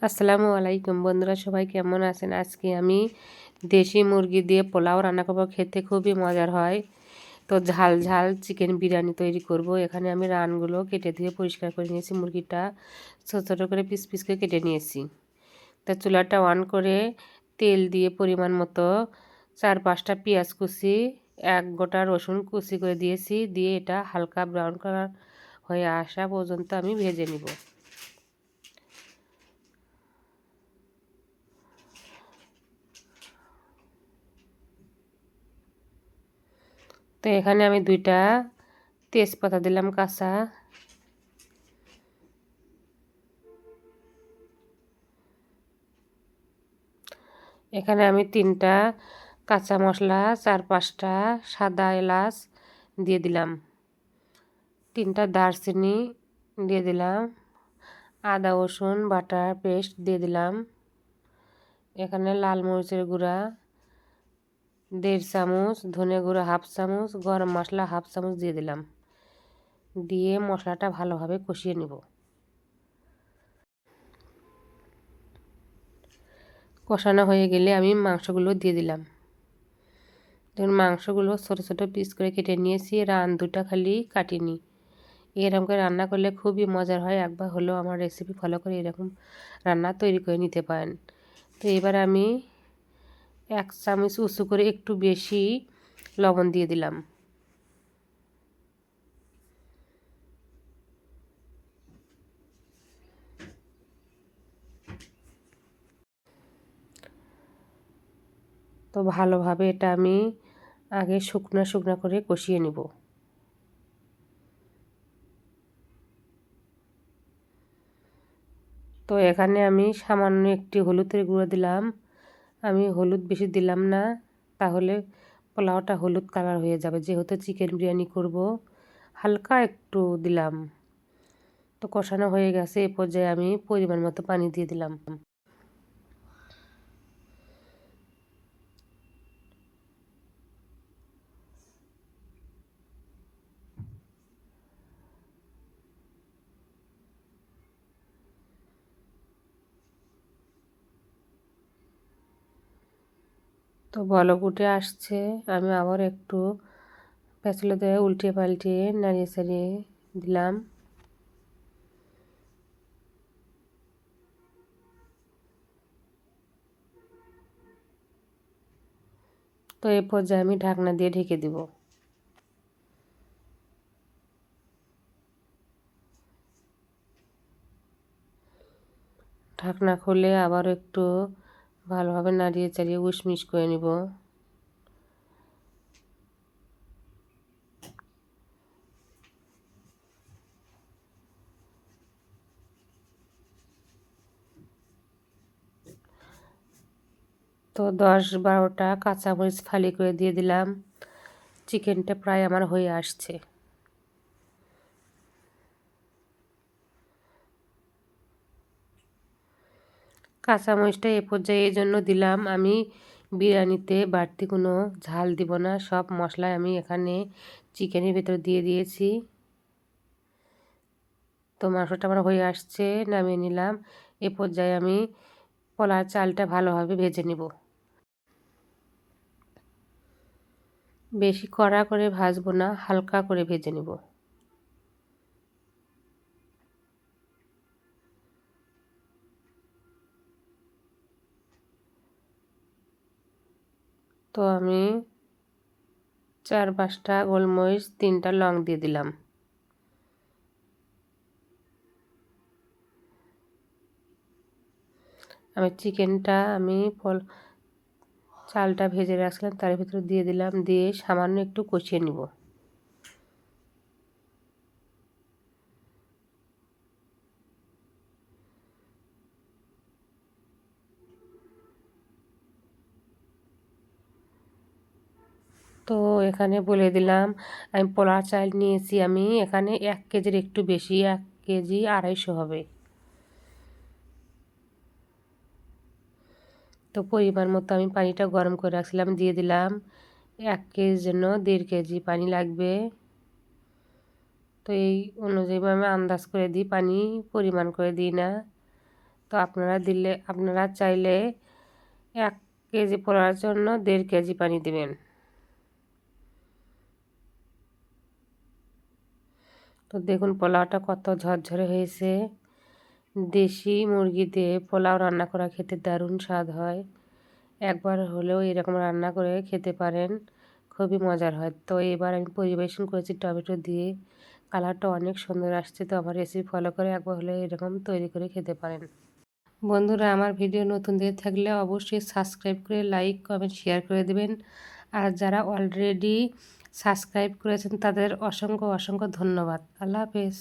আসসালামু আলাইকুম বন্ধুরা, সবাই কেমন আছেন? আজকে আমি দেশি মুরগি দিয়ে পোলাও রান্না করব। খেতে খুবই মজার হয়। তো ঝাল ঝাল চিকেন বিরিয়ানি তৈরি করব। এখানে আমি রানগুলো কেটে ধুয়ে পরিষ্কার করে নিয়েছি। মুরগিটা ছোটো ছোটো করে পিস পিস করে কেটে নিয়েছি। তা চুলাটা অন করে তেল দিয়ে পরিমাণ মতো 4-5টা পেঁয়াজ কুচি, 1 গোটা রসুন কুচি করে দিয়েছি। দিয়ে এটা হালকা ব্রাউন কালার হয়ে আসা পর্যন্ত আমি ভেজে নিব। তো এখানে আমি 2টা তেজপাতা দিলাম কাঁচা। এখানে আমি 3টা কাঁচা মশলা, 4-5টা সাদা এলাচ দিয়ে দিলাম। 3টা দারচিনি দিয়ে দিলাম। আদা রসুন বাটার পেস্ট দিয়ে দিলাম। এখানে লাল মরিচের গুঁড়া 1.5 চামচ, ধনে গুঁড়া 1/2 চামচ, গরম মশলা 1/2 চামচ দিয়ে দিলাম। দিয়ে মশলাটা ভালোভাবে কষিয়ে নিব। কষানো হয়ে গেলে আমি মাংসগুলো দিয়ে দিলাম। দেখুন মাংসগুলো ছোটো ছোটো পিস করে কেটে নিয়েছি। রান 2টা খালি কাটিনি। এরকম করে রান্না করলে খুবই মজার হয়। একবার হলেও আমার রেসিপি ফলো করে এরকম রান্না তৈরি করে নিতে পারেন। তো এবার আমি 1 চামচ উঁচু করে একটু বেশি লবণ দিয়ে দিলাম। তো ভালোভাবে এটা আমি আগে শুকনো শুকনো করে কষিয়ে নেব। তো এখানে আমি সামান্য একটি হলুদের গুঁড়ো দিলাম। আমি হলুদ বেশি দিলাম না, তাহলে পোলাওটা হলুদ কালার হয়ে যাবে। যেহেতু চিকেন বিরিয়ানি করব, হালকা একটু দিলাম। তো কষানো হয়ে গেছে। এ পর্যায়ে আমি পরিমাণ মতো পানি দিয়ে দিলাম। তো বলক উঠে আসছে। আমি আবার একটু প্যাঁচলে দিয়ে উল্টে পাল্টে নাড়িয়ে চাড়িয়ে দিলাম। তো এ পর্যায়ে আমি ঢাকনা দিয়ে ঢেকে দিব। ঢাকনা খুলে আবার একটু ভালোভাবে নাড়িয়ে চাড়িয়ে উশমিশ করে নিব। তো 10-12টা কাঁচামরিচ ফালি করে দিয়ে দিলাম। চিকেনটা প্রায় আমার হয়ে আসছে। কাঁচামরিচটা এ পর্যায়ে এই জন্য দিলাম, আমি বিরিয়ানিতে বাড়তি কোনো ঝাল দিব না। সব মশলা আমি এখানে চিকেনের ভেতর দিয়ে দিয়েছি। তো মাংসটা আমার হয়ে আসছে, নামিয়ে নিলাম। এ পর্যায়ে আমি পোলার চালটা ভালোভাবে ভেজে নেব। বেশি কড়া করে ভাজবো না, হালকা করে ভেজে নেব। তো আমি 4-5টা গোলমরিচ, 3টা লং দিয়ে দিলাম। আমি চিকেনটা চালটা ভেজে রাখছিলাম তার ভিতরে দিয়ে দিলাম। দিয়ে সামান্য একটু কষিয়ে নিব। তো এখানে বলে দিলাম, আমি পোলার চাল নিয়েছি। আমি এখানে 1 কেজির একটু বেশি, 1 কেজি 250 হবে। তো পরিমাণ মতো আমি পানিটা গরম করে রাখছিলাম, দিয়ে দিলাম। 1 কেজির জন্য 1.5 কেজি পানি লাগবে। তো এই অনুযায়ী আমি আন্দাজ করে দিই, পানি পরিমাণ করে দিই না। তো আপনারা চাইলে 1 কেজি পোলাওর জন্য 1.5 কেজি পানি দেবেন। তো দেখুন পোলাওটা কত ঝরঝরে হয়েছে। দেশি মুরগি দিয়ে পোলাও রান্না করা খেতে দারুণ স্বাদ হয়। একবার হলেও এরকম রান্না করে খেতে পারেন, খুবই মজার হয়। তো এবার আমি পরিবেশন করেছি টমেটো দিয়ে, কালারটা অনেক সুন্দর আসছে। তো আমার রেসিপি ফলো করে একবার হলেও এরকম তৈরি করে খেতে পারেন। বন্ধুরা, আমার ভিডিও নতুন দিয়ে থাকলে অবশ্যই সাবস্ক্রাইব করে লাইক কমেন্ট শেয়ার করে দেবেন। আর যারা অলরেডি সাবস্ক্রাইব করেছেন তাদের অসংখ্য অসংখ্য ধন্যবাদ। আল্লাহ হাফেজ।